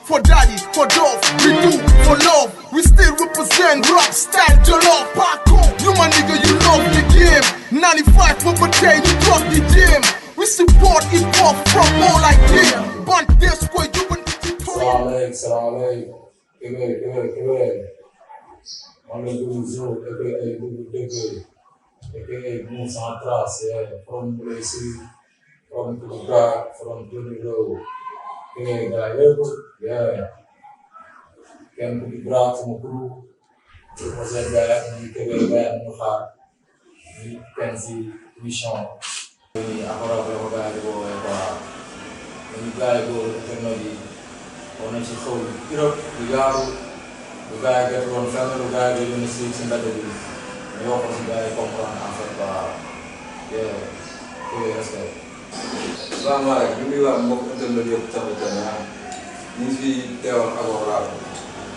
For daddy, for dove, we do for love. We still represent rock style, jollof, parkour. You my nigga, you love the game. 95 for potato, you drop the gym. We support hip hop from all like them. Band this way, you win the Salam Kibere. On the Zoo, aka Musa Tras, from Blessy, from Kuga, from Tony Row. Yeah. Can be brought from crew, represent that you can get no heart, you can see mission. Agora vou jogar de boa para o lugar do Fernando, onde se foi, lugar que é para o Fernando, lugar de Unisix em Badalí. Eu posso dar comprar a oferta que respeito. Selamat malam, ini lah mau ketemu dia bersama-sama. Ini sih teori agora.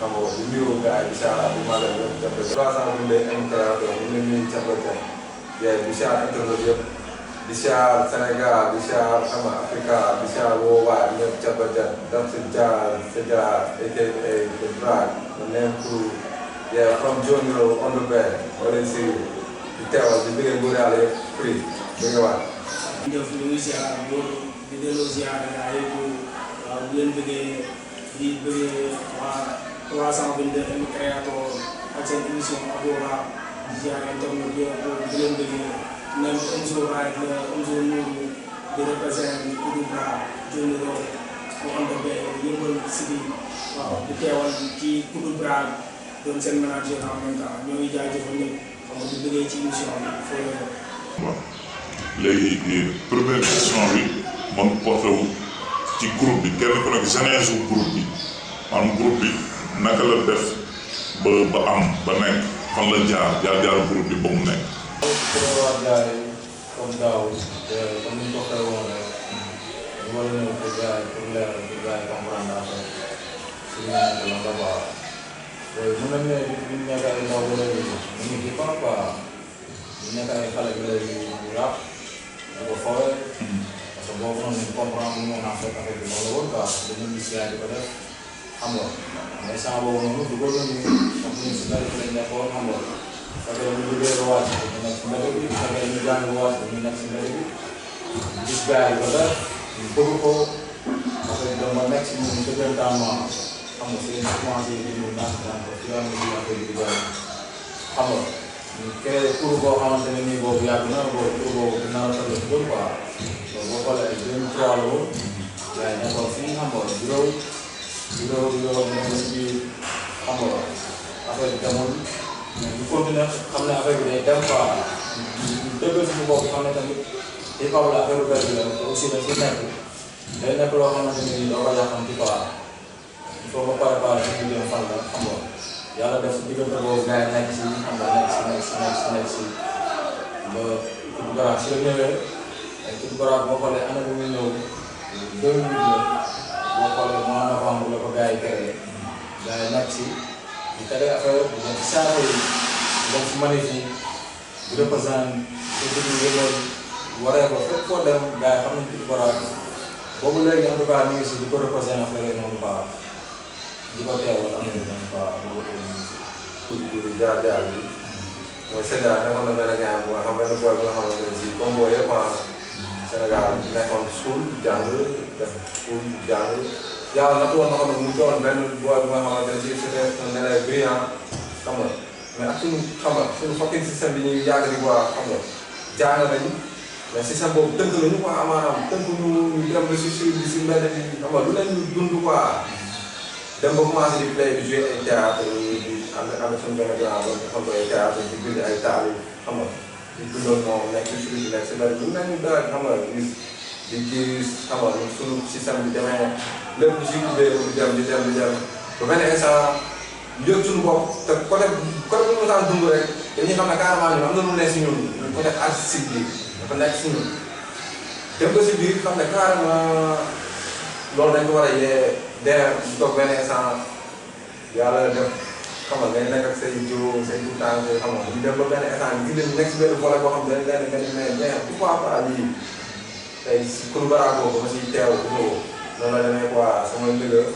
Kamu ini udah bisa di mana dia bersama benda yang terakhir ini cabutnya. Ya bisa interview, bisa Senegal, bisa sama Afrika, bisa Worldwide dia cabutnya. Dan sejak berat menempuh ya from Jonyo on the bed. Oleh si teori di bagian budaya free, bagaimana? Def ñu ziar loolu di delloo ziar gaa yëpp di leen bëggee waa 322 Créator ak seen émission Agora di ziar internet yëpp di leen bëggee même Omzo Ride la Omzo Nourou di représente Koudoubra Johnny Rowe mu ànd ak Yeumbeul City waaw di teewal ci Koudoubra doon seen manager en même temps ñoo ngi jaajëfal ñëpp xam nga di bëggee ci émission bi léegi première question bi man porté wu ci groupe bi kenn ku nekk genèse wu groupe bi maanaam groupe bi naka la def ba am ba nekk fan la jaar groupe bi ba mu nekk. Pour gars yi comme daaw comme ni ñu ko waxee woon rek ñu war a ñëw pour gars yi pour leeral pour gars yi comprendre affaire si ñu nekk la nga baax mën nañ ne bi ñu nekk ay ndaw ba léegi ñu ngi ci pas quoi ñu nekk ay xale bi léegi bu rap bu ko foowee parce que boobu noonu ñu comprendre mu ñëw naa fekk affaire bi loolu woon quoi dañu gis gars yi di ko def xam nga mais sans boobu noonu dugal nañu comme ñu si mbedd lañ nekkoon xam nga fekkee dañu liggéey ba wàcc ñu nekk si mbedd bi fekkee dañu jàng ba wàcc ñu nekk si mbedd bi gis gars yi ko def ñu bëgg ko parce que dama nekk si ñun dëggantaan xam nga si lañ commencé di ñu naan ko fi am na affaire bi doon xam nga ñu créé pour boo xamante ne nii boobu yàgg na boobu pour boobu dina la toll si quoi donc boo xoolee ay 2003 la woon gars yi nekkoon fii xam nga bureau nekk si biir xam nga affaire bi demoon mais ñu continuer xam ne affaire bi day dem quoi ñu dëggal suñu bopp xam ne tamit hip hop la affaire bi la aussi dañ si nekk day nekk loo xamante ne nii doo ko yàqanti quoi il faut nga préparer suñu jëm fan la xam nga yàlla def si diggante boobu gars yi nekk si xam nga nekk si ba Koutou Bara si la ñëwee ak Koutou Bara boo xoolee année bi muy ñëw 2008 la boo xoolee mois novembre la ko gars yi créé gars yi nekk si di créé affaire di nekk si saako yi donc si manif yi di représenté surtout ñu yëngal waree ko fépp foo dem gars yi xam nañ Koutou Bara boobu léegi en tout cas ñu ngi si di ko représenté affaire yi noonu baax di ko teewal am nañu dañu baax di jaar bi mooy Sénégal nekkoon na benn gars bu nga xam benn boy bu nga xamante ne si comme booy yëpp Sénégal nekkoon school jàng def school jàng yàlla nag woon na xam ne mu doon benn boy bu nga xamante ne si c'était un élève brillant xam nga mais ak suñu xam nga suñu fucking système bi ñuy yàgg di quoi xam nga jàng nañu mais système boobu tënk nañu quoi maanaam tënk ñu dem ba si mbedd bi xam nga lu leen ñu dund quoi dem ba commencé di play di jouer ay théâtre di am suñu benn grand ba xam nga ay théâtre di bind ay taal xam nga di dundoon moom nekk ci suñu nekk si mbedd lu nañu daal xam nga di gis xam nga suñu système bi demee lépp si ubbee di dem ba benn instant yëg suñu bopp te côté bu ñu daan dund rek dañuy xam ne carrément ñun am na lu ne si ñun côté artistique bi dafa nekk si ñun dem ba si biir xam ne carrément loolu dañ ko war a yee der toog benn instant yàlla def xam nga ngay nekk ak say jiw say tuutànk xam nga ñu dem ba benn instant gis nañu nekk si benn volet boo xam ne dañ leen mais pourquoi pas lii tey si kuréel baraagoo ba ma siy teew bu ñëw noonu la demee quoi sama ndëgg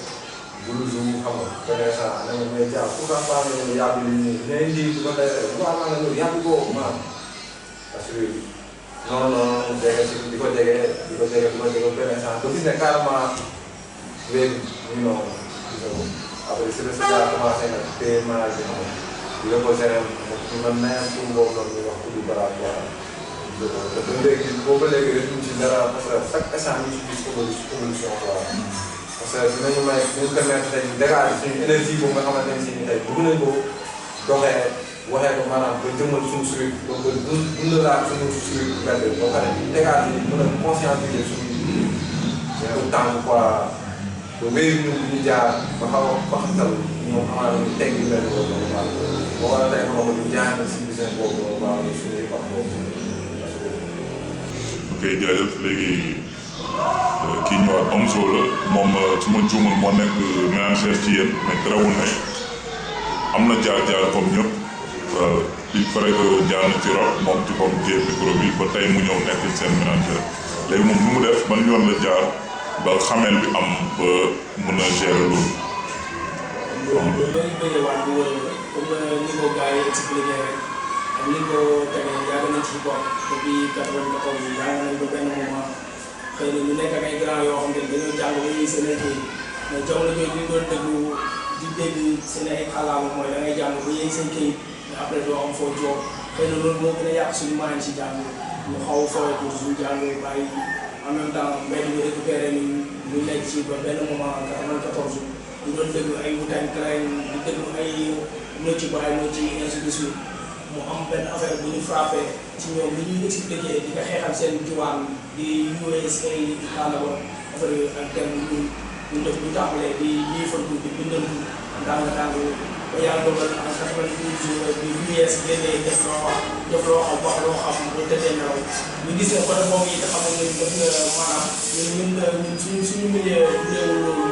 bulu jour xam nga beneen saa ne ma may jàpp pourquoi pas nga yàgg li nii nee ndi bu ko defee bu baax naa nga yàgg ko maam parce que non jege si di ko jege beneen saa ba gis ne carrément léegi ñu noonu gis nga ko après si la si daa commencé nag téye malade bi xam nga di la ko gérer mu mën naa pour boobu noonu ñuy wax kuréel baraagoo te ba léegi boobu ba léegi rek ñu ci dara parce que chaque instant ñu ci gis évolution quoi parce que dinañu may dinañu permettre tey dégager suñu énergie boobu nga xamante ne si tey bëgg nañ ko doxee waxee ko maanaam ba jëmmal suñu suy ba dundalaat suñu suy mbedd ba pare dégager mën a conscientiser suñu temps quoi ba wéy ñu ñu jaar ba xaw a baxatal ñoom amaana ñu teg yu mel boobu noonu waaw boo war a tey xam nga ñu jaar na si business boobu noonu waaw suñuy wax boobu. ok jaajëf léegi kii ñëwaat Omzo la moom su ma juumul moo nekk ménagère ci yéen mais teewul ne am na jaar-jaar comme ñëpp il paraît que jaar na ci rab moom ci comme jéem micro bi ba tey mu ñëw nekk seen ménagère léegi moom lu mu def ban yoon la jaar ba xamel bi am ba mën a gérer loolu. loolu bëggee waat bu wóor comme ni ko gars yi expliqué rek ak ni ko tegee yàgg nañ ci bopp depuis 94 yàgg nañ ko benn moment xëy na ñu nekk ak ay grand yoo xam ne dañoo jàng ba ñuy seen kii mais jamono jooju ñu doon déglu di dégg seen ay xalaat mooy da ngay jàng ba yéeg seen kii mais après doo am foo jox xëy na loolu moo gën a yàq suñu moyen si jàng ñu xaw a fooy pour suñu jàng bàyyi en même temps mbedd bi récupéré ni ñu nekk ci ba benn moment 94 ñu doon déglu ay Wu-Tang Clan di déglu ay Nocci Baye Nocci ainsi de suite mu am benn affaire bu ñu frappé ci ñoom li ñuy expliqué di ko xeexal seen diwaan di USA di Canada affaire yooyu ak dem ñu def ñu tàmbalee di liifantu di bindantu ndànk-ndànk ba yàlla dogal en 92 bi US génnee def loo xam wax loo xam bu tëddee nelaw ñu gis ne côté boobu yi nga xamoon ne def nga maanaam ñun suñu milieu réewu loolu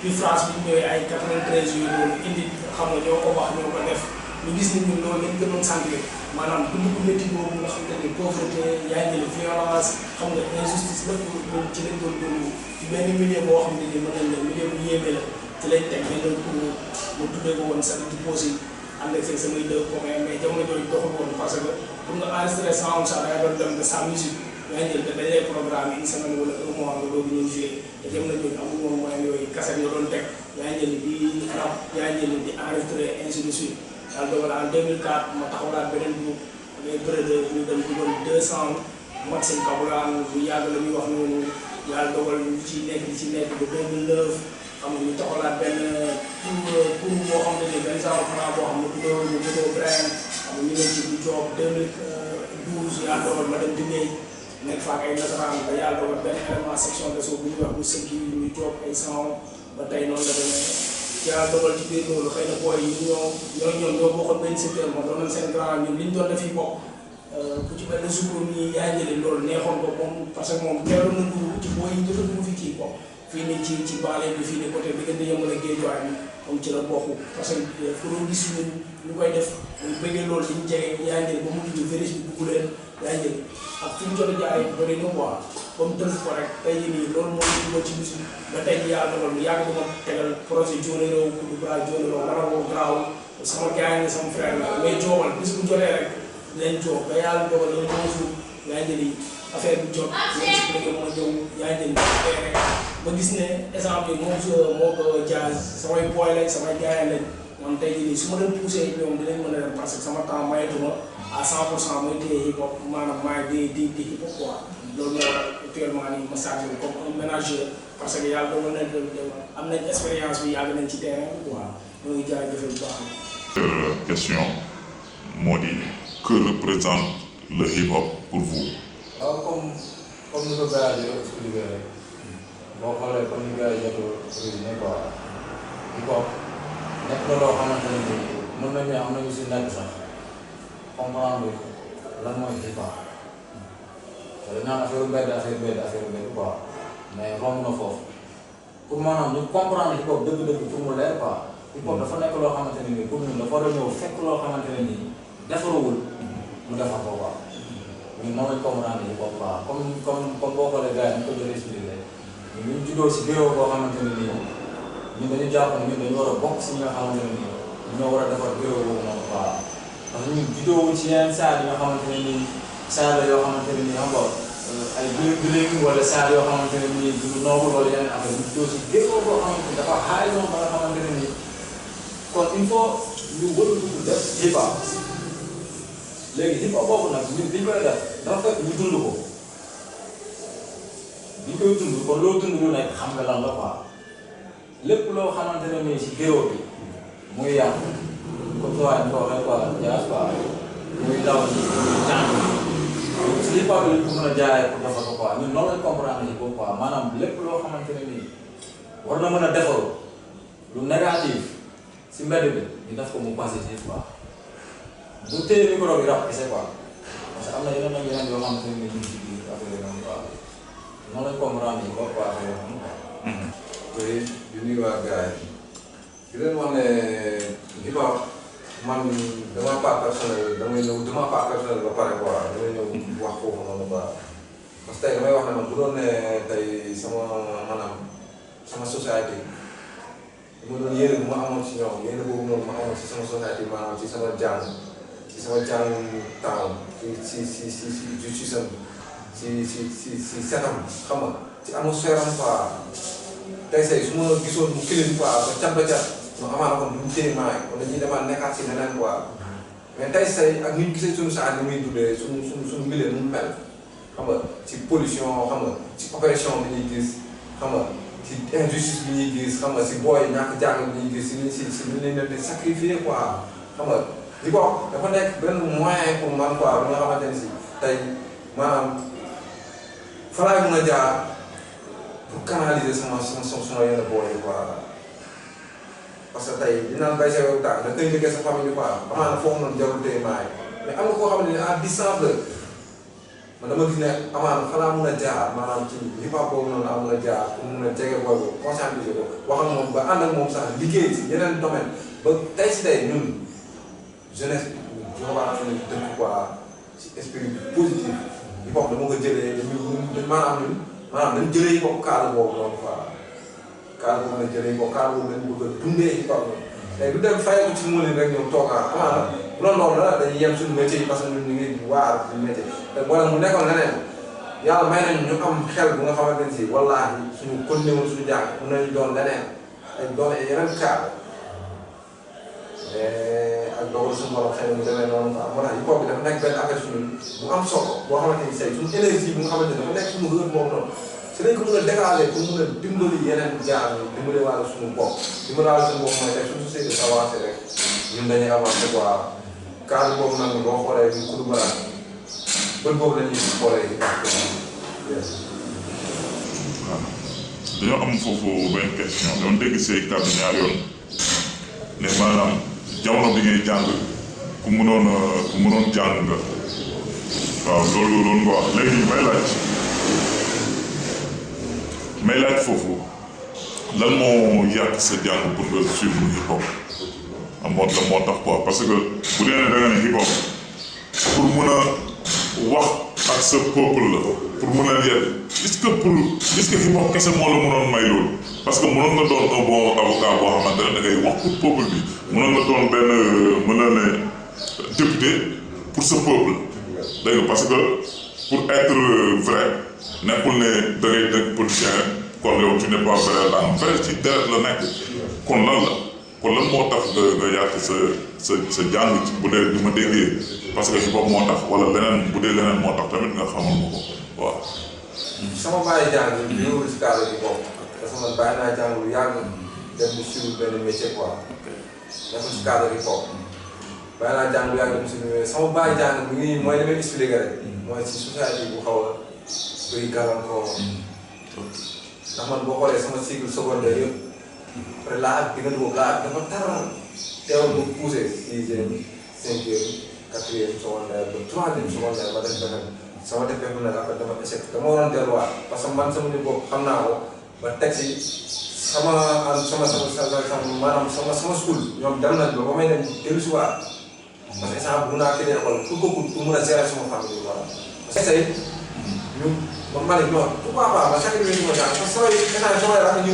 bi France bi ñëwee ay 93 yooyu loolu indi xam nga ñoo ko wax ñoo ko def ñu gis ni ñun loolu lañ gënoon sentir maanaam dund bu métti boobu nga xam ne pauvreté yaa ngi jël violence xam nga injustice lépp ñun ci lañ doon dund ci benn milieu boo xam ne nii mën nañ ne milieu bu yéeme la ci lañ teg benn pour mu tuddee ko woon sax di posé ànd ak samay deux copains mais jamono jooju doxul woon parce que pour nga enregistrer sound sax da nga doon dem de sa musique yaa ngi jël te dañ lay programme une semaine wala un mois nga doog ñëw joué te jamono jooju amul woon moyen yooyu cassette nga doon teg yaa ngi jël di rap yaa ngi jël di enregistré ainsi de suite yàlla dogal en 2004 ma taxawalaat beneen groupe les Bredeux ñu dem dugal 200 Maxime Kaboulaan bu yàgg la ñuy wax noonu yàlla dogal ñu ci nekk ba 2009 xam nga ñu taxawalaat benn pour boo xam ne nii benn genre plan boo xam ne ñu tuddoo Brian xam nga ñu ngi ci bu job 2012 yàlla dogal ma dem Dingué nekk fa ak ay nasaraan ba yàlla dogal benn élément section de bu ñuy wax bu sëkk yi ñu job ay 100 ba tey noonu la demee. yàlla dogal ci biir loolu xëy na booy yi ñoo bokkoon benn secteur moom doon nañ seen grand ñun li ñu doon def fii bokk ku ci benn sukur nii yaa jëlee loolu neexoon ko moom parce que moom teeloon na dugg ci booy yi jot a dugg fi kii bokk fii nii ci banlieue bi fii nii côté bi gën a yëngal ak géejuwaay bi moom ci la bokk parce que pour gis ñu koy def ñu bëggee loolu di ñu jege yaa jëlee ba mu tudd vérifié bi dugg leen yaa jëlee ak fi ñu jot a jaaree bëri na quoi comme tënk ko rek tey jii nii loolu moo ñu dugal ci musique ba tey jii yàlla dogal lu yàgg dama tegal projet Joni Rew ku du bra Joni Rew wala woo graaw sama gars yi sama frère la mais joobal bis bu jotee rek dinañ joob ba yàlla dogal la moo jour yaa jëli affaire bi jot moo si léegi moo ñëw yaa jëli rek ba gis ne exemple bi moo ko jazz samay boy lañ samay gars lañ man tey jii nii su ma leen poussé ñoom dinañ mën a dem parce que sama temps mayetuma à 100% mooy téye hip hop maanaam maay di hip hop quoi loolu moo waral actuellement nii ma chargé comme un ménageur parce que yàlla doon na am nañ expérience bi yàgg nañ ci terrain bi quoi ñoo ngi jaajëfal bu baax. question moo di que représente le hip hop pour vous. waaw comme ni ko gars yi expliqué rek boo xoolee comme ni gars yi jot a résumé quoi hip hop nekk na loo xamante ne nii mën nañu am nañu si nekk sax comprendre lan mooy hip hop. dañ naan affaire mbedd quoi mais romb na foofu pour maanaam ñu comprendre hip hop dëgg-dëgg pour mu leer quoi hip hop dafa nekk loo xamante ne nii pour ñun dafa war a ñëw fekk loo xamante ne nii defaruwul mu defar ko quoi ñun noonu lañ comprendre hip hop quoi comme boo xoolee gars yi ñu ko jëlee expliqué ñu juddoo si géew boo xamante ne nii ñun dañu jàpp ne ñun dañu war a bokk si ñi nga xamante ne nii ñoo war a defar géew boobu noonu quoi parce que ñun juddoo wuñ si yeneen saar yi nga xamante ne nii saar la yoo xamante ne nii xam nga ay biling wala saar yoo xamante ne nii du noble wala yeneen affaire ñu juddoo si géew boo xamante ne dafa xaay noonu ba nga xamante ne nii kon il faut ñu war a dugg def hip hop léegi hip hop boobu nag ñun biñ koy def dafa fekk ñu dund ko biñ koy dund kon loo dund lu nekk xam nga lan la quoi lépp loo xamante ne nii si géew bi muy yàqu comme ça ñu ko waxee quoi jaas quoi muy daw ni muy jàng si hip hop lañ ko mën a jaayee pour defar ko quoi ñun noonu lañ comprendre hip hop quoi maanaam lépp loo xamante ne nii war na mën a defaru lu négatif si mbedd bi ñu def ko mu positif quoi bu téye micro bi rap kese quoi parce que am na yeneen ak yeneen yoo xamante ne nii ñu ngi ci biir affaire yi noonu quoi noonu lañ comprendre hip hop quoi affaire yi noonu quoi. oui di nuyuwaat gars yi di leen wax ne hip hop man dama part personnel damay ñëw dama part personnel ba pare quoi damay ñëw wax foofu noonu quoi parce que tey damay wax ne man bu doon ne tey sama maanaam sama société ma doon yéene bu ma amoon si ñoom yéene boobu noonu ma amoon si sama société maanaam ci sama jàng temps si setam xam nga ci atmosphère am quoi tey say su ma gisoon mu kilin quoi ba cat ba cat ma amaana kon duñ téye maay wala ñuy demaat nekkaat si leneen quoi mais tey say ak ñu gisee suñu saa ni muy dundee suñu milieu nu mu mel xam nga ci pollution xam nga ci opération bi ñuy gis xam nga ci injustice bi ñuy gis xam nga si booy ñàkk jàng bi ñuy gis si ñu leen di sacrifier quoi xam nga li ko dafa nekk benn moyen pour man quoi bi nga xamante ne si tey maanaam fa laay mën a jaar pour canaliser sama yenn booy yi quoi parce que tey li naan bay sa wew tànk da koy njëkkee sa famille quoi amaana foofu noonu jarul tey maay mais am na koo xam ne à distance la man dama gis ne amaana fa laa mën a jaar maanaam ci hip hop boobu noonu laa mën a jaar pour mën a jege booy boobu conscientiser ko wax ak moom ba ànd ak moom sax liggéey si yeneen domaine ba tey si tey ñun jeunesse ñoo war a dëkk quoi ci esprit positif hip hop dama ko jëlee maanaam dañ jëlee hip hop cadre boobu noonu quoi cadre boobu lañ jëlee hip hop cadre boobu lañ bëgg a dundee hip hop noonu léegi du dem fayal ko ci mënul rek ñoom toogaa amaana bu doon loolu la dañuy yem suñu métier yi parce que ñun ñu ngi waar suñu métier te wala mu nekkoon leneen yàlla may nañu ñu am xel bu nga xamante ne si wallaahi suñu continué woon suñu jàng mën nañu doon leneen ay doon ay yeneen cadre ak dogal suñu borom xëy na mu demee noonu quoi moo tax hip hop bi dafa nekk benn affaire suñu bu am solo boo xamante ni say suñu énergie bu nga xamante ne dafa nekk suñu heure boobu noonu si lañ ko mën a dégager pour mën a dimbali yeneen jaar yi dimbali wàllu suñu bopp dimbali wàllu suñu bopp mooy tey suñu société avancé rek ñun dañuy avancé quoi cadre boobu nag boo xoolee ñu kudu baraan bët boobu la ñuy xoolee yi waaw dañoo am foofu benn question doon dégg say kàddu ñaar yoon ne maanaam jamono bi ngay jàng ku mënoon jàng nga waaw loolu nga wax léegi may laaj foofu lan moo yàq sa jàng pour nga suivre hip hop moo tax quoi parce que bu dee ne da nga ne hip hop pour mën a wax ak sa peuple la pour mën a yedd est-ce que hip hop kese moo la mënoon may loolu parce que mënoon nga doon un bon avocat boo xamante ne da ngay wax pour peuple bi mënoon nga doon benn mën na ne député pour sa peuple dégg nga parce que pour être vrai nekkul ne da ngay nekk politicien kon yow tu n'es pas vrai vrai ci deret la nekk kon lan moo tax nga yàq sa jàng ci bu dee ni ma déggee parce que hip hop moo tax wala leneen bu dee leneen moo tax tamit nga xamal ma ko waaw. sama bàyyi jàng bi ñëwul si cadre hip hop parce que man bàyyi naa jàng lu yàgg dem di suivre benn métier quoi nekkul si cadre hip hop bàyyi naa jàng lu yàgg dem suivre sama bàyyi jàng bi ngi mooy li may expliqué rek mooy si société bu xaw a bëri gàllankoor ndax man boo xoolee sama cycle secondaire yëpp après laa diggante boobu laa dafa taral teewul ba poussé 6e 5e 4e secondaire ba 3e secondaire ma def beneen sama def benn nag après dama échec dama waroon delluwaat parce que man sama nit boobu xam naa ko ba teg si maanaam sama school ñoom dem nañ ba ba may dem dellusiwaat parce que instant bu naa créé école pour mën a gérer sama famille voilà c'est ñu ma ne non pourquoi pas ma sacrifier ñu ma jàng parce que samay rakk ñu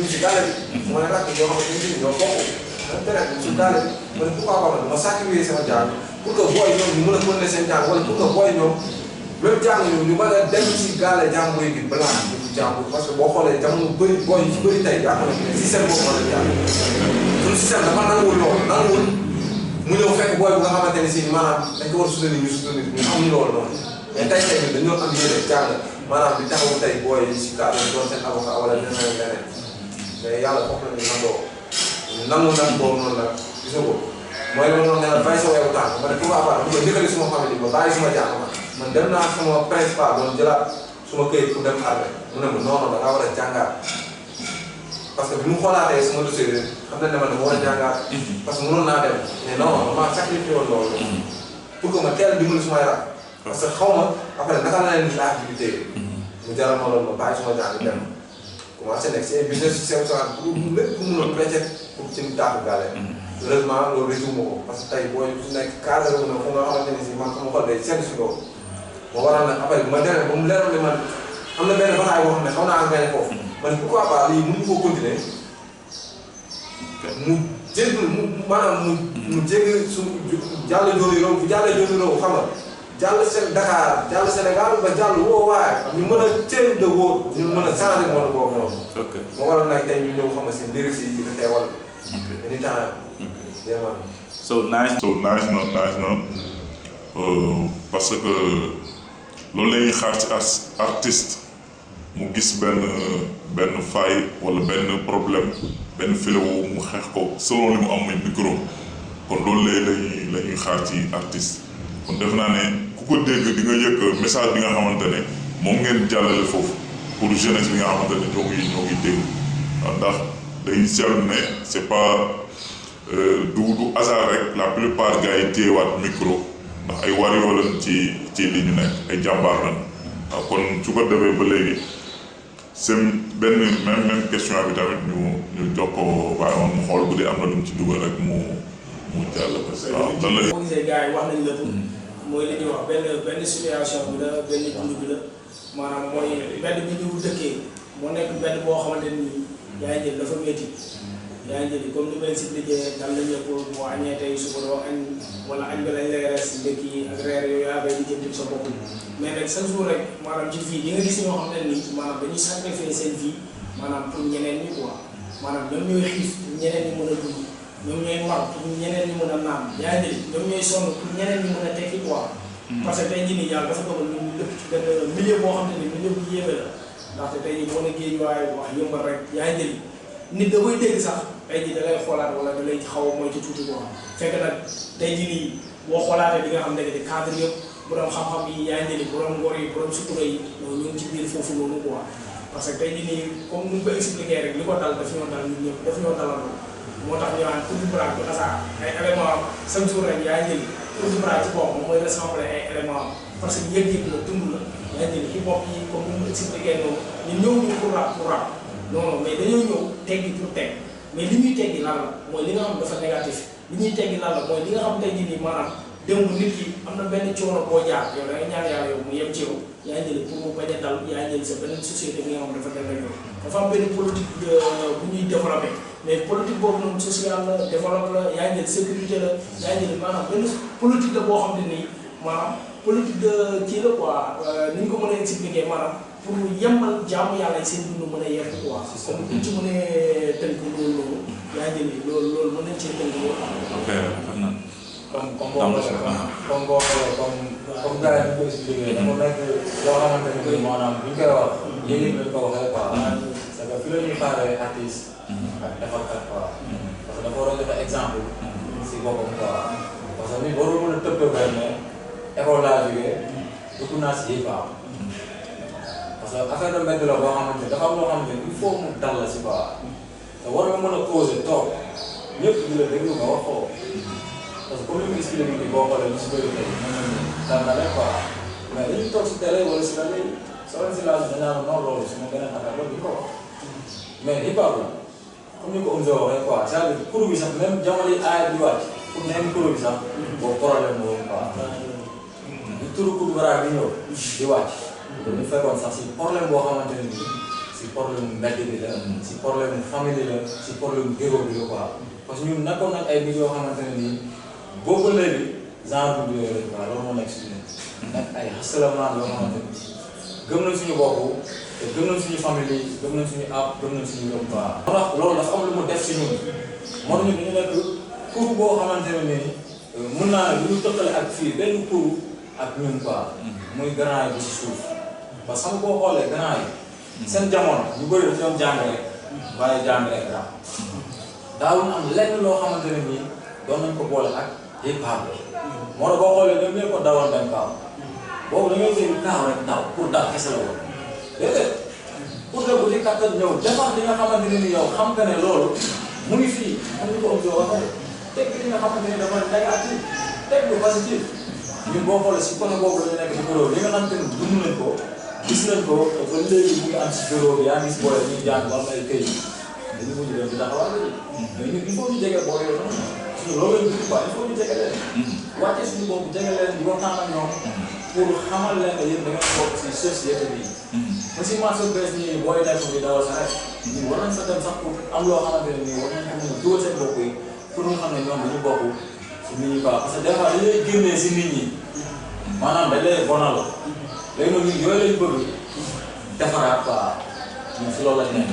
si gaale bi samay rakk yoo xamante ni ñoo bokk si gaale bi ma ne pourquoi pas ma sacrifier sama jàng pour que booy ñoom ñu mën a continuer seen jàng wala pour que booy ñoom même jàng ñu mën a dem si gaale jàng mooy bi balaa ñu jàng parce que boo xoolee jamono bëri booy yu bëri tey yaa xamante ne système boobu mën a jàng suñu système dafa nanguwul loolu nanguwul mu ñëw fekk booy bu nga xamante ne si maanaam dañ ko war a soutenir ñu amuñu loolu noonu mais tey ñun dañoo am yéene jàng maanaam di taxawu tey booy yi si cadre doon seen avocat wala leneen leneen mais yàlla foofu la ñu nangoo ñu nangu nag boobu noonu nag gis nga ko mooy la ma doon ne la bàyyi sa weewu tànk ma ne pourquoi pas dama njëkkali suma famille ma bàyyi suma jàng man dem naa sama principal doon jëlaat suma këyit pour dem armée mu ne ma non non da ngaa war a jàngaat parce que bi mu xoolaatee sama dossier bi xam nañ ne ma dama war a jàngaat parce que mënoon naa dem mais non ma sacrifié woon loolu pour que ma teel dimbali sumay rak parce que xaw ma après naka la leen di la activité mu jaral ma loolu ma bàyyi suma jàng dem commencé nekk si business si seen soxla pour lépp pour mun a béykat pour ci taatu gaale heureusement loolu réseau ma ko parce que tey booy su nekk cadre wu na fu nga xamante ne si man sama xol day seetlu si kaw moo waral nag après ma demee ba mu leeroon ne man am na benn bataay boo xam ne xaw naa engrais foofu man pourquoi pas lii mënu ko continuer mu jéggi mu maanaam mu jéggi suñu jàll Dóor Row bu jàllee Dóor Row xam nga jàll Dakar jàll Sénégal ba jàll woo waaye ñu mën a teel de wóor ñu mën a changer monde boobu noonu. ok moo waral nag tey ñu ñëw xam nga si lyrics yi di ko teewal. ok anytime. vraiment. so nice na parce que loolu la ñuy xaar ci artiste mu gis benn faille wala benn problème benn fléau mu xeex ko selon li mu am muy micro kon loolu la ñuy xaar ci artiste kon def naa ne ku ko dégg di nga yëg message bi nga xamante ne moom ngeen jàllale foofu pour jeunesse bi nga xamante ne ñoo ngi dégg ndax dañuy seetlu ne c'est pas du hasard rek la plupart gars yi téyewaat micro ndax ay wariyoo lañ ci li ñu nekk ay jàmbaar lañ waaw kon su ko defee ba léegi seen benn même question bi tamit ñu jox ko waaye moom mu xool bu dee am na lu mu ci dugal rek mu jàll ko. waaw lan la. boo gisee gars yi wax nañ la mooy li ñuy wax benn situation bi la benn dund bi la maanaam mooy mbedd bi ñu dëkkee moo nekk mbedd boo xamante ni yaa ngi jël dafa métti. yaa ngi jëli comme ni ma leen expliqué dal nañu ko boo añee tey suba doo añ wala añ ba lañ lay res ndekki yi ak reer yooyu yaa bay di jënd sa bopp mais nag chaque jour rek maanaam ci vie yi nga gis ñoo xam ne nii maanaam dañuy sacrifier seen vie maanaam pour ñeneen ñi quoi maanaam ñoom ñooy xiif pour ñeneen ñi mën a dund ñoom ñooy mar pour ñeneen ñi mën a naan yaa ngi jëli ñoom ñooy sonn pour ñeneen ñi mën a tekki quoi. parce que tey jii nii yàlla dafa dogal ñu lépp ci benn milieu boo xam ne ni milieu bu yéeme la ndaxte tey jii boo ne géej waaye wax yëmbal rek yaa ngi jëli nit da koy dégg sax tey jii da lay xoolaat wala da lay xaw a moytu tuuti quoi fekk nag tey jii nii boo xoolaatee di nga xam ne que cadre yëpp borom xam-xam yi yaa ngi jëli borom ngor yi borom sutura yi ñoo ñu ngi ci biir foofu noonu quoi. parce que tey jii nii comme ni ñu ko expliqué rek li ko dal daf ñoo dal ñun ñëpp daf ñoo dalandoo moo tax ñu naan pour bras du hasard ay éléments chaque jour rek yaa ngi jëli pour bras ci bopp moom mooy rassembler ay éléments parce que yëg-yëg la dund la yaa ngi jëli hip hop yi comme ni mu expliqué noonu ñun ñëw ñu pour rap non mais dañoo ñëw teggi pour teg mais li ñuy teggi lan la mooy li nga xam dafa négatif li ñuy teggi lan la mooy li nga xam tey jii nii maanaam démb nit ki am na benn coono boo jaar yow da nga ñaan yàlla yow mu yem ci yow yaa ngi jëli pour mu bañ a dal yaa ngi jëli sa beneen société bi nga xam dafa dem ak yow dafa am benn politique bu ñuy développé mais politique boobu noonu social la développe la yaa ngi jëli sécurité la yaa ngi jëli maanaam benn politique la boo xam ne nii maanaam politique de kii la quoi ni ñu ko mën a expliquer maanaam pour yemal jaamu yàlla yi seen dund mën a yegg quoi. comme bu ñu ci mënee tënk loolu yaa ngi jëli loolu mën nañ cee tënk loolu. ok xam naa. comme boo xoolee comme gars yi ñu ko expliqué dafa nekk loo xamante ne maanaam bu ñu koy wax yéen lañ ko waxee quoi. parce que fi la ñuy xaaree artiste. ak defarkat quoi. parce que dafa war a joxe exemple. si boppam quoi. parce que nit warul mën a tëb tëb rek ne école laa jógee dugg naa si hip hop. parce que affaire de mbedd la boo xamante ne dafa am loo xamante ne il faut mu dal la si quoi. te war nga mën a causer toog ñëpp di la déglu nga wax ko. parce que comme li mu expliqué nii boo xoolee lu si bëri tey mën nañu dal na leen quoi mais dañuy toog si télé wala si rajo yi soo leen si laaj dañu naan non loolu su ma beneen affaire loolu di ko wax mais hip hop la comme ni ko Omzo waxee quoi c'est-à-dire kuréel bi sax même jamono yi aaya di wàcc pour même kuréel bi sax boobu problème la woon quoi. turu Koudou Bara bi ñëw di wàcc dañu fekkoon sax si problème boo xamante ne nii si problème mbedd bi la si problème famille la si problème géro bi la quoi parce que ñun nekkoon nañ ay nit yoo xamante ne nii boobu léegi genre bu yooyu quoi loolu moo nekk si ñun nekk ay xasalamaan yoo xamante ne gëm nañ suñu bopp te gëm nañ suñu famille yi gëm nañ suñu app gëm nañ suñu yom quoi ndax loolu dafa am lu mu def si ñun moo tax ñu dañu nekk pour boo xamante ne nii mun naa ne lu ñu tëkkale ak fii benn pour ak ñun quoi muy grand yi bi si suuf parce que boo xoolee grand yi seen jamono ñu bëri dafa doon jàngale bàyyi jàngale rap daawuñ am lenn loo xamante ne nii doon nañ ko boole ak hip hop moo tax boo xoolee ñoom ñëpp ko dawoon dem kaaw boobu dañoo jël kaaw rek daw pour daw kese la woon déedéet pour que bu di kattan ñëw defar li nga xamante ne ni yow xam nga ne loolu mu ngi fii am ñu ko am joo waxee teg li nga xamante ne dafa négatif teg lu positif ñun boo xoolee si côté boobu la ñu nekk si bureau li nga xamante ne dund nañ ko gis nañ ko te ba léegi mu ngi am si bureau bi yaa ngi si boole ñuy jàng ba am ay këyit dañu mujj dem di taxawal mais ñun il faut ñu jege boo yooyu noonu suñu loolu lañ dugg quoi il faut ñu jege leen wàcce suñu bopp jege leen di waxtaan ak ñoom pour xamal leen que yéen da ngeen bokk si société bi aussi marché bees nii booy nekk bi dawal sa rek ñun war nañ fa dem sax pour am loo xamante ne nii war nañ ko mën a dugal seen bopp yi pour ñu xam ne ñoom dañu bokk si nit ñi quoi parce que des fois dañ lay génnee si nit ñi maanaam dañ lay bonal léegi nag ñun yooyu lañ bëgg defaraat quoi ñun si loolu lañ nekk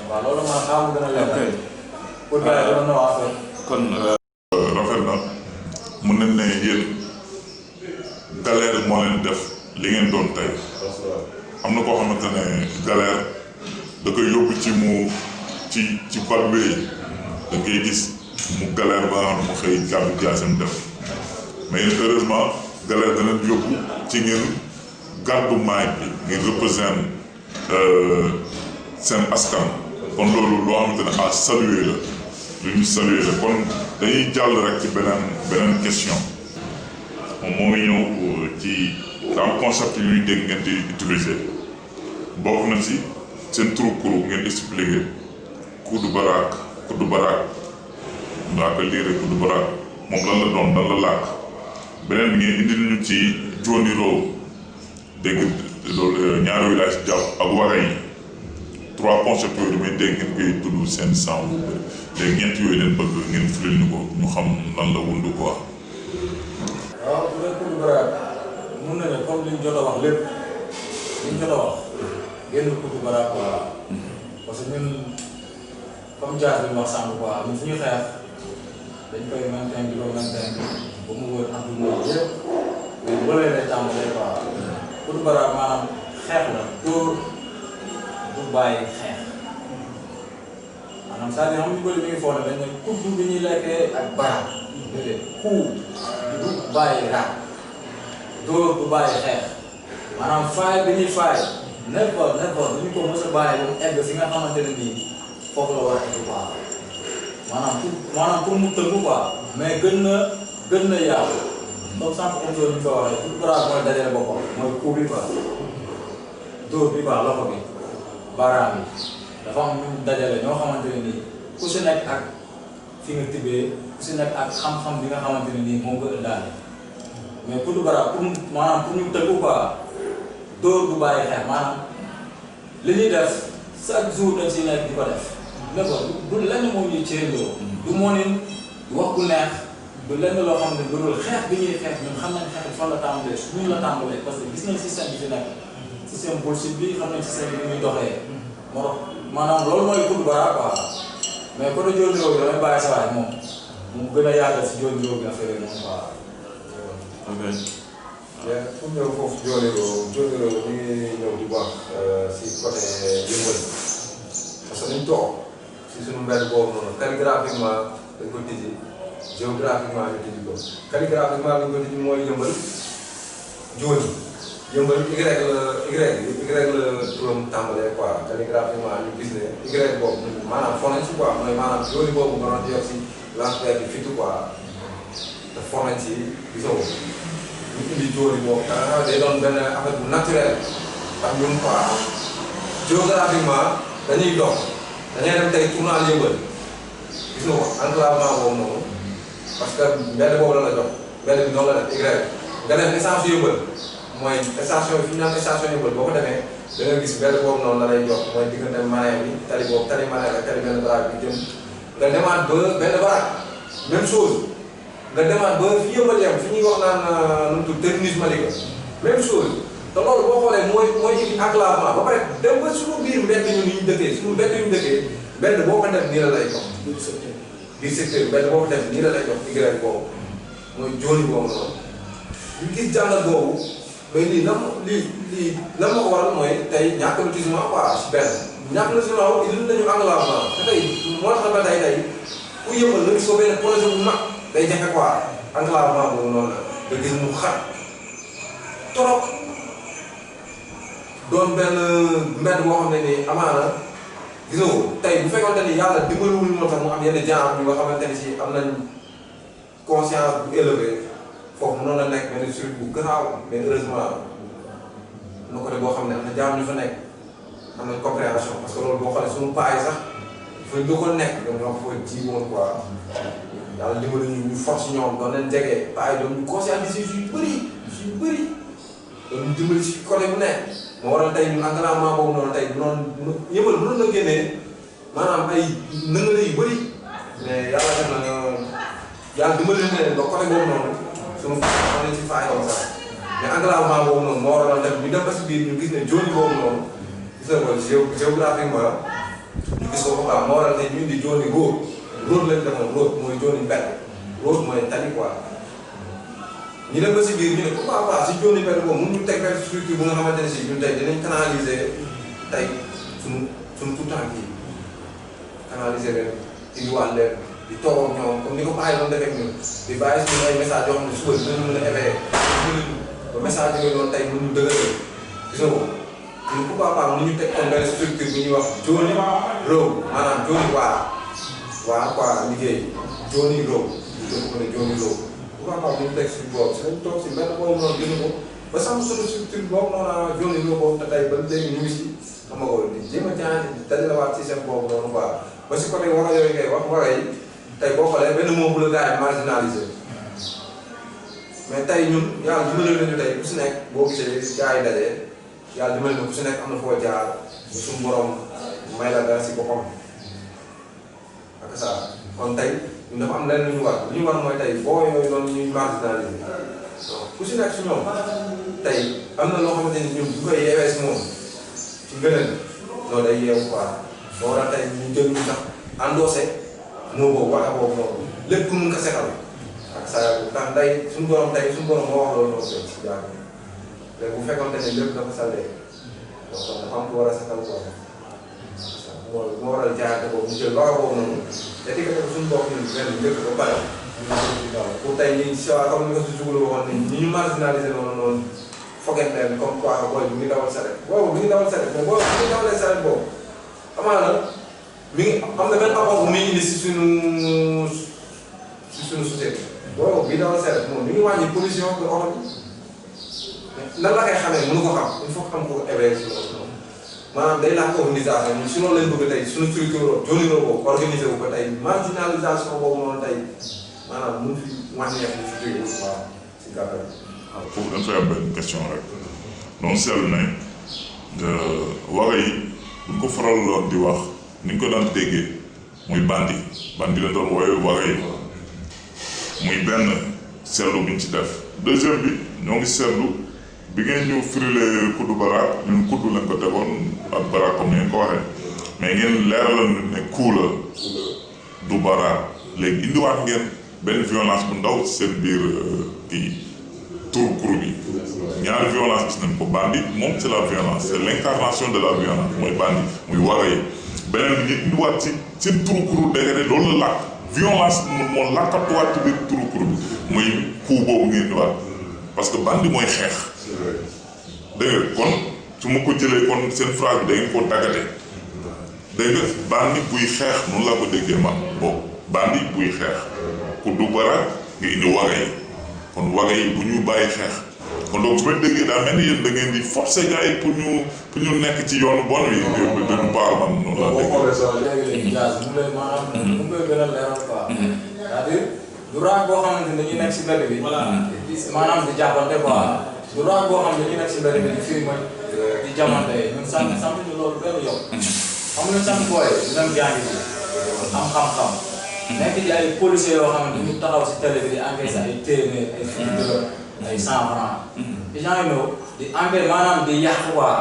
waaw loolu maa xaamu gën a leer pour gars yi dama wax affaire kon rafet na mun nañ ne yéen galère moo leen def li ngeen doon tey am na koo xamante ne galère da koy yóbbu ci mu ci valwee yi da ngay gis mu galère ba nga xam ne mu xëy gàddu jaasam def mais heureusement galère dana yóbbu ci ngeen gàddu maay bi ngeen représente seen askan kon loolu loo xamante ne à saluer la lu ñu saluer la kon dañuy jàll rek ci beneen question moom moo ngi ñëw ci am concept yu ñuy dégg ngeen di utiliser bokk na si seen turu kuru ngeen expliqué Koudou Bara ndaa ko liire Koudou Bara moom lan la doon lan la làkk beneen bi ngeen indil ñu ci Dioniro dégg loolu ñaari village jàpp ak waga yi 3 concepts yooyu damay dégg ngeen koy tudd seen sang léegi ñett yooyu leen bëgg ngeen firil ñu ko ñu xam lan la wundu quoi. waaw bu dee Koudou Bara mun na ne comme li ñu jot a wax lépp li ñu jot a wax génn Koudou Bara quoi parce que ñun comme Dia bi ñu wax sànq quoi ñun suñu xeex dañ koy maintain di ko maintain ba mu wër àdduna yëpp mais bu loolee lay tàmbalee quoi Koudou Bara maanaam xeex la dóor du bàyyi xeex maanaam c'est-à-dire xam ñu bëri ñu ngi foog ne dañ ne kuddu bi ñuy lekkee ak bara déedéet kuu du bàyyi raak dóor du bàyyi xeex maanaam faay bi ñuy faay never dañu ko mos a bàyyi ba mu egg fi nga xamante ne nii foofu la war a egg quoi maanaam pour mu tënku quoi mais gën na yaatu comme sànq émission bi ñu ko waxee Koudou Bara mooy dajale boppam mooy kuu bi quoi dóor bi quoi loxo bi baaraam yi dafa am ñu dajale ñoo xamante ne nii ku si nekk ak fi nga tibbee ku si nekk ak xam-xam bi nga xamante ne nii moo ko ëndaale mais Koudou Bara pour ñu tëggu quoi dóor du bàyyi xeex maanaam li ñuy def chaque jour dañ si nekk di ko def ne ko du lenn moo ñuy cërëndoo du moo nin du wax bu neex du lenn loo xam ne loolu xeex bi ñuy xeex ñun xam nañ xeex bi fan la tàmbalee suñu la tàmbalee parce que gis nañ système bi fi nekk système bullshit bi xam nañ système bi muy doxee moo tax maanaam loolu mooy Koudou Bara quoi mais côté Dioniro bi damay bàyyi sa waay moom mu gën a yaatal si Dioniro bi affaire yi moom quoi. ok. mais pour ñëw foofu Dioniro ñu ngi ñëw di wax si côté yëngal parce que dañ toog si suñu mbedd boobu noonu calligraphiquement dañ ko tijji géographiquement ñu tijji ko calligraphiquement dañ ko tijji mooy yëmbal Dioni yëmbal Y la turam tàmbalee quoi calligraphiquement ñu gis ne Y boobu maanaam foo nañ si quoi mooy maanaam Dioni boobu nga doon yor si lancement bi fitu quoi te foo nañ si gisoo ñu indi Dioni boobu daanaka day doon benn affaire bu naturel ndax ñun quoi géographiquement dañuy dox dañuy dem tey tournant yëmbal gis nga ko enclavement boobu noonu parce que mbedd boobu la jox mbedd bi noonu la def Y nga def station yëmbal mooy station fi ñu naan station yëmbal boo ko demee da nga gis benn boobu noonu la lay jox mooy diggante Marème bi tali boobu tali Marème ak tali benn baraag bi jëm nga demaat ba benn baraag même chose nga demaat ba fi yëmbal yem fi ñuy wax naan nu mu tudd terminus Malika même chose te loolu boo xoolee mooy indi enclavement ba pare dem ba suñu biir mbedd ñu ni ñu dëkkee suñu mbedd ñu dëkkee benn boo ko def nii la lay jox biir secteur benn boo ko def nii la lay jox Y boobu mooy jooni boobu noonu ñu gis jàngat boobu mais lii lan ma ko waral mooy tey ñàkk lotissement quoi si benn ñàkk lotissement indi nañu enclavement te tey moo tax ba tey ku yëngal nga gis ko benn projet bu mag day jafe quoi enclavement boobu noonu la nga gis mu xat trop doon benn mbedd boo xam ne nii amaana gis nga ko tey bu fekkoon ni yàlla dimbaliwul moo tax mu am yenn genre yu nga xamante ni si am nañ conscience bu élevé foofu mënoon na nekk benn suite bu garaaw mais heureusement na côté boo xam ne am na jaam ñu fa nekk am nañ compréhension parce que loolu boo xoolee suñu paa yi sax fa ñu ko nekk ñoom ñoo ko fa ji woon quoi yàlla dimbali ñu force ñoom doon nañ jege paa yi doon ñu conscientiser yu bëri doon ñu dimbali si côté bu nekk moo waral tey ñun enclavement boobu noonu tey noonu yëmbal mënoon na génnee maanaam ay nëngale yu bëri mais yàlla def na yàlla dimbali leen ba côté boobu noonu suñu am nañ ci faayoon sax mais enclavement boobu noonu moo waral def ñu dem ba si biir ñu gis ne jooni boobu noonu gis nga ko géographiquement ñu gis ko quoi moo waral ne ñu indi jooni road lañ demoon road mooy jooni mbedd road mooy tali quoi ñu dem ba si biir ñu ne pourquoi pas si jooni mbedd boobu mun ñu teg benn structure bu nga xamante ne si ñun tey dinañ canaliser tey suñu tout temps yi canaliser leen indiwaat leen di toog ak ñoom comme ni ko bàyyi doon defee ak ñun di bàyyi suñu ay message yoo xam ne suba dinañu mën a éveillé ba message yooyu noonu tey mën ñu dëgëral gis nga ko ñun pourquoi pas mën ñu teg comme benn structure bu ñuy wax jooni road maanaam jooni waa quoi liggéey jooni road ñu ko ne jooni road pourquoi pas mën ñu teg suñu boobu si lañ toog si benn boobu noonu gën ko ba sam suñu structure boobu noonu jooni road boobu te tey ba léegi ñu ngi si xam nga ko di jéem a jaan dajalewaat si seen boobu noonu quoi ba si côté wax yooyu ngay wax waxa yi tey boo xoolee benn moom bu la gars yi marginalisé mais tey ñun yàlla dimbali nañu tey ku si nekk boo gisee gars yi dajee yàlla dimbali na ku si nekk am na foo jaar suñu borom may la dara si boppam ak ça kon tey ñun dafa am lenn lu ñu war mooy tey boo yooyu noonu ñuy marginalisé donc ku si nekk si ñoom tey am na loo xamante ni ñun bu koy yeewee si moom ci gënal loolu day yeewu quoi moo waral tey ñu jël ñu sax endossé moo boobu waxe boobu noonu lépp ku mun ko setal ak saa yàlla ndax day suñu borom moo wax loolu noonu si jaar léegi bu fekkoon ne lépp dafa salee donc dafa am ku war a setal quoi moo waral jaayante boobu ñu jël waxe boobu noonu étiquette ko suñu bopp ñun benn njëkk ba pare pour tey ñi si waa comme ni ko si jugul waxoon ni ñu marginalisé noonu foget leen comme quoi booy bi ngi dawal saret boobu mi ngi dawal saret mais boobu mi ngi dawalee saret boobu amaana mi ngi am na benn apport bu muy indi si suñu société boobu bi dawal saret moom mi ngi wàññi pollution que oto bi nan la koy xamee mënu ko xam il faut xam ko éveillé si loolu maanaam day laaj organisation ñun si loolu lañ bëgg tey suñu structure jooni boobu organisé wu ko tey marginalisation boobu noonu tey maanaam mun fi wàññeeku si jóge waaw si gàttal. waaw foofu dañ fay am benn question rek noonu seetlu ne waga yi buñ ko faraloon di wax ni ñu ko daan déggee muy bandi la doon wooye waga yi muy benn seetlu bi ñu ci def deuxième bi ñoo ngi seetlu bi ngeen ñu firilee kuddu baraak ñun kuddu lañ ko tegoon ak baraak comme ni ngeen ko waxee mais ngeen leeralal ne kuu la du baraak léegi indiwaat ngeen benn violence bu ndaw ci seen biir kii tour groupe yi ñaari violence gis nañ ko bandi moom c'est la violence c'est l'incarnation de la violence mooy bandi muy waga yi beneen bi ñu indiwaat ci seen tour groupe dégg loolu la làkk violence moo làkkatuwaat ci biir tour groupe bi muy coup boobu ngeen indiwaat parce que bandi mooy xeex dégg nga kon su ma ko jëlee kon seen phrase bi da ngeen koo daggate dégg nga bandi buy xeex noonu laa ko déggee man boobu bandi buy xeex ku du bara nga indi waga yi kon waga yi bu ñu bàyyi xeex kon donc su ma déggee daa mel ni yéen da ngeen di forcer gars yi pour ñu nekk ci yoonu bon wi dañu baax man noonu laa déggee. léegi-léegi gaz mu lay maanaam mu koy gën a leeral quoi c'est-à-dire du raag boo xamante ni dañuy nekk si mbedd bi. voilà maanaam di jàppante quoi. du raag boo xam ne dañuy nekk si mbedd bi di filmé di jamante ñun sant ñu loolu benn yow. xam nga sant booy di dem jàngi bi am xam-xam. nekk di ay policiers yoo xamante ni ñu taxaw si télé bi di encaissé ay téeméer ay fukki dërëm ay 100 francs. di genre ñëw di encaissé maanaam di yàq quoi.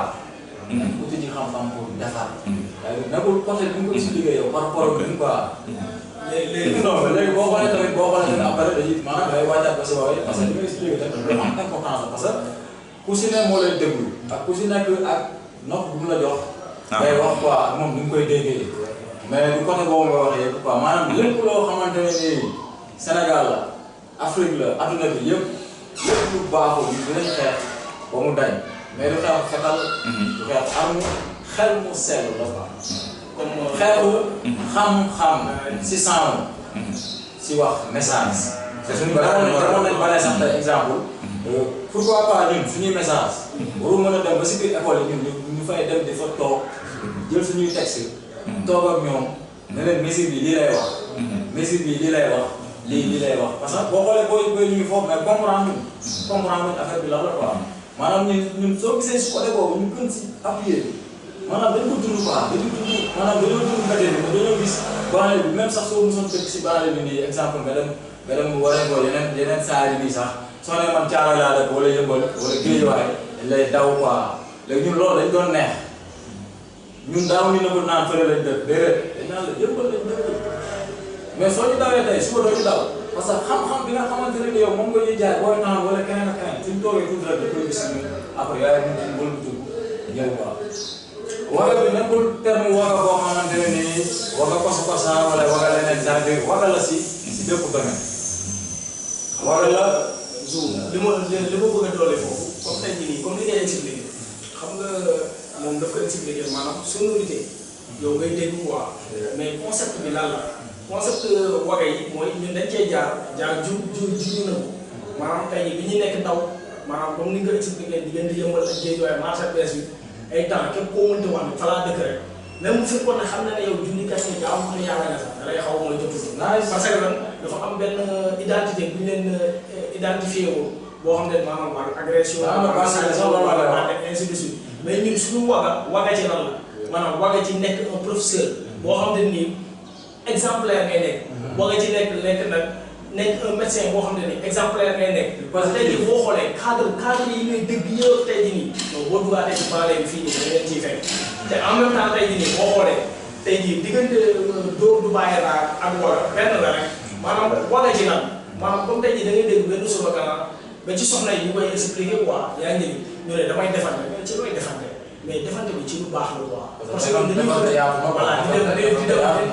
uti ji xam-xam pour defar. waaye nekkul côté bi nga ko expliqué yow par rapport ak quoi. léegi boo xoolee tamit après dañuy maanaam day wàccaat ba si waaye parce que li nga expliqué tamit dafa am importance parce que ku si ne moo lay déglu ak ku si nekk ak nopp bu mu la jox. day wax quoi moom ni mu koy déggee. mais du côté boobu nga waxee yëpp quoi maanaam lépp loo xamante ne nii Sénégal la Afrique la adduna bi yëpp lépp lu baaxul ñu dinañ xeex ba mu dañ mais du xeex fetal. du xeex arme xel mu sell la quoi. comme xeexu xam-xam si sàmm si wax message. te suñu demoon nañ balee sax tey exemple. pourquoi pas ñun suñuy message. waru mën a dem ba si biir école yi ñun ñu fay dem di fa toog jël suñuy texte. toog ak ñoom ne leen mesure bi lii lay wax. mesure bi lii lay wax lii lay wax parce que boo xoolee booy ñu ngi foofu mais comprendre affaire bi lan la quoi maanaam ñun soo gisee si côté boobu ñu gën si appuyer maanaam dañ ko dund quoi maanaam dañoo dund mbedd bi dañoo gis banlieue bi même sax soo mosoon dëkk si banlieue bi nii exemple nga dem waree ko yeneen saa yi nii sax soo nee man Thiaroye laa dëkk wala Yeumbeul wala Guédiawaye dañ lay daw quoi léegi ñun loolu dañ doon neex. ñun daaw ñu ne ko naan fële lañ dëkk déedéet dañ naan la Yeumbeul lañ dëkk mais soo ñu dawee tey suba doo ñu daw parce que xam-xam bi nga xamante ne yow moom nga ñuy jaay booy naan wala keneen ak keneen suñ toogee tuuti rek da koy gis ñun après yaay ñu ci wël bu ñëw quoi. waga bi nekkul terme waga boo xamante ne nii waga kosa wala waga leneen c'est-à-dire waga la si bépp domaine. waga la li ma bëgg a doole foofu comme tey jii nii comme li ngay expliqué xam nga. moom daf ko expliqué maanaam sonorité yow ngay dégg quoi mais concept bi lan la concept waga yi mooy ñun dañ cee jaar ju na ko maanaam tey bi ñuy nekk ndaw maanaam comme ni nga expliqué diggante Yeumbeul ak Guédiawaye marché bees bi ay temps képp koo mënti wax ne fa laa dëkk rek même bu fekkoon ne xam na ne yow jullikat yi jaamu ko ne yàlla nga sax da lay xaw mooy jotul parce que lan dafa am benn identité bu ñu leen identifié woo boo xam ne maanaam waa agression ainsi de suite mais ñun suñu waga ci lan la maanaam waga ci nekk un professeur boo xam ne nii exemplaire ngay nekk. waga ci nekk un médecin boo xam ne nii exemplaire ngay nekk. parce que tey jii boo xoolee cadre yi ngay dégg yëpp tey jii nii donc boo dugaatee ci banlieue bi fii nii da ngeen ciy fekk te en même temps tey jii nii boo xoolee tey jii diggante dóor du bàyyi laa ak waga benn la rek maanaam waga ci lan maanaam comme tey jii da ngay dégg benn slogan ba ci soxna yi ñu koy expliquer quoi yaa ngi ñu ne damay defante mais ci looy defante mais defante bi ci lu baax la quoi. parce que dañuy voilà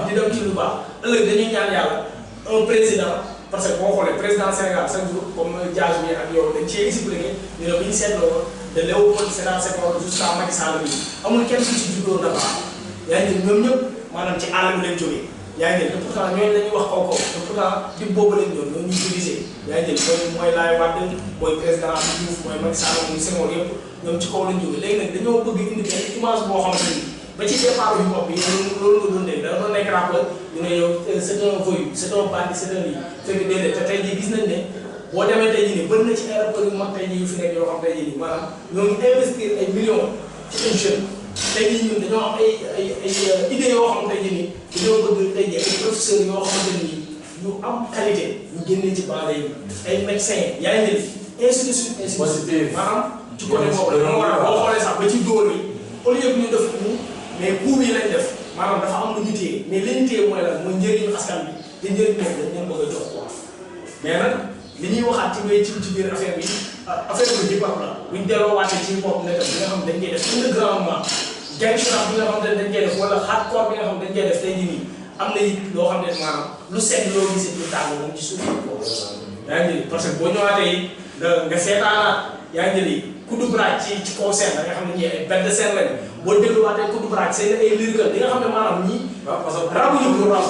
di dem ci lu baax ëllëg dañuy ñaan yàlla un président parce que boo xoolee président Sénégal chaque jour comme Dias bi ak yow dañ cee expliqué ñu ne bu ñu seetloo de Léopold Sédar Senghor jusqu'à Macky Sall bi amul kenn ku ci juddoo na baax yaa ngi ñoom ñëpp maanaam ci àll bi lañ jógee yaa ngi te pourtant ñooñu la ñuy wax kaw te pourtant di boobu lañ doon ñoo ñuy dirigé yaa ngi mooy Laye Wade mooy président Diouf mooy Macky Sall muy Senghor yëpp ñoom ci kaw lañ jógee léegi nag dañoo bëgg indi benn image boo xamante ni ba ci départ yu bopp yi loolu nga doon dégg da doon nekk rappeur ñu ne yow c'est un voyou c'est un bandit c'est un lii fekk déedéet te tey jii gis nañ ne boo demee tey jii nii bëri na ci aéroport yu mag tey jii yu fi nekk yoo xam tey jii nii maanaam ñoo ngi investir ay millions ci ay jeunes tey jii ñun dañoo am ay idées yoo xam tey jii nii dañoo bëgg tey jii ay professeurs yoo xamante ne nii yu am qualité ñu génnee ci banlieue yi ay médecins yaa ngi ainsi de suite ainsi de suite maanaam ci côté boobu la moo war a boo xoolee sax ba ci dóor yi au lieu que ñu def coup mais coup yi lañ def maanaam dafa am lu ñu téye mais li ñu téye mooy lan mooy njëriñu askan bi te njëriñ moom dañ leen bëgg a jox quoi mais nag li ñuy waxaat ci ngay ci biir affaire bi bi hip hop la buñ delloo waatee ci hip hop ne bi nga xam dañ koy def undergroundement gangsta bi nga xam ne dañ koy def wala hardcore bi nga xam dañ koy def tey jii nii am na it loo xam ne maanaam lu set loo gisee ñu tàng moom ci suuf yaa ngi parce que boo ñëwaatee nga seetaanaat yaa ngi jëli coup de bras ci kaw scène da nga xam ne ñii ay bête de scène lañ boo dégluwaatee coup de bras seen ay lyrical di nga xam ne maanaam ñii. waaw parce que rabu ñu ko rap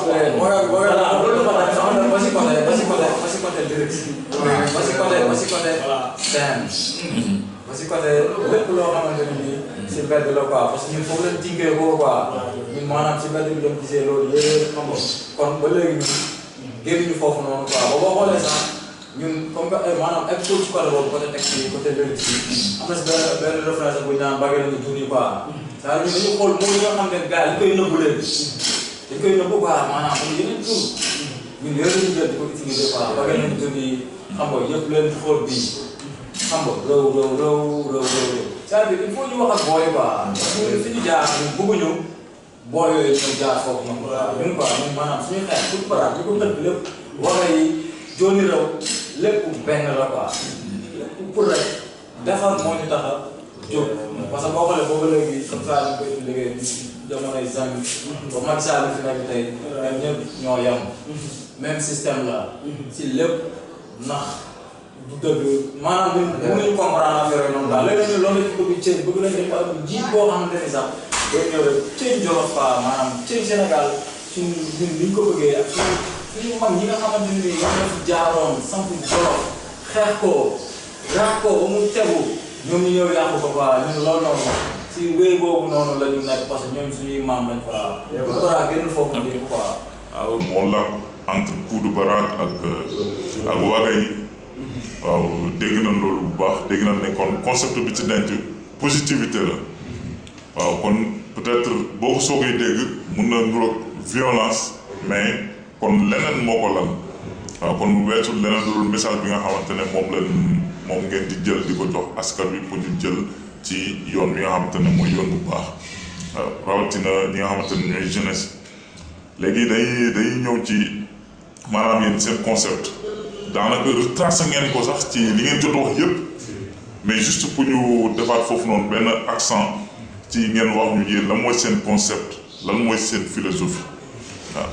voilà loolu la ba si côté lyrics ba si côté scène ba si côté lépp loo xamante ne nii si mbedd la quoi parce que ñun foofu lañ tinkee boo quoi ñun maanaam si mbedd bi doon gisee loolu yëpp xam nga kon ba léegi ñun génnuñu foofu noonu quoi ba boo xoolee sax ñun comme que maanaam ak ci côté boobu côté texte yi côté lyrics yi am na si benn référence bu ñu naan bagee nañu jur yi quoi c'est-à-dire ñun dañu xool moom yi nga xam ne gars yi dañ koy nëbbu leen dañ koy nëbbu quoi maanaam am yeneen tur ñun yooyu la ñu jël di ko utiliser quoi bagee nañu jur yi xam nga yëpp leen xool bii xam nga rëw c'est-à-dire il faut ñu wax ak booy quoi ñun fi ñu jaar ñun bëgguñu booy yooyu ñu jaar foofu noonu ñun quoi ñun maanaam suñuy xeex tout paraat ñu ko tënk lépp wax yi jooni raw lépp benn la quoi lépp pour rek defar moo ñu tax a jóg parce que boo xoolee boobu léegi comme ça ñu koy liggéey jamonoy zang ba Macky Sall fi nekk tey ñoom ñëpp ñoo yem même système la si lépp ndax du dëgg maanaam ñun mënuñu comprendre affaire yooyu noonu daal léegi nag loolu la ñu bëgg ceeb bëgg nañu am jiit boo xamante ni sax day ñëw rek ceeb Jolof quoi maanaam ceeb Sénégal suñu ñun ni ñu ko bëggee ak suñu mag ñi nga xamante ni ñoo def jaaroon samp Jolof xeex ko raax ko ba mu tegu ñoom ñu ñëw yàqu ko quoi ñun loolu noonu si wéy boobu noonu la ñu nekk parce que ñoom suñuy maam lañ quoi. yow Bara génn foofu na dégg quoi. waaw moo la entre Koudou Bara ak Waga yi waaw dégg nañ loolu bu baax dégg nañ ne kon concept bi ci denc positivité la waaw kon peut-être boo ko soogee dégg mun na nuroog violence mais kon leneen moo ko lal waaw kon weesul leneen loolu message bi nga xamante ne moom ngeen di jël di ko jox askan wi pour ñu jël ci yoon bi nga xamante ne mooy yoon bu baax waaw rawatina ñi nga xamante ne ñooy jeunesse léegi day ñëw ci maanaam yéen seen concept daanaka retracé ngeen ko sax ci li ngeen jot wax yëpp mais juste pour ñu defaat foofu noonu benn accent ci ngeen wax ñu yéen lan mooy seen concept lan mooy seen philosophie waaw.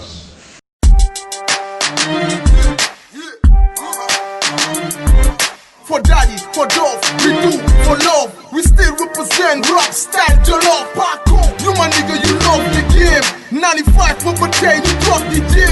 For daddy, for dove, we do for love. We still represent rap style, Jolof, Paco. You my nigga, you love the game. 95 for potato, you drop the gym.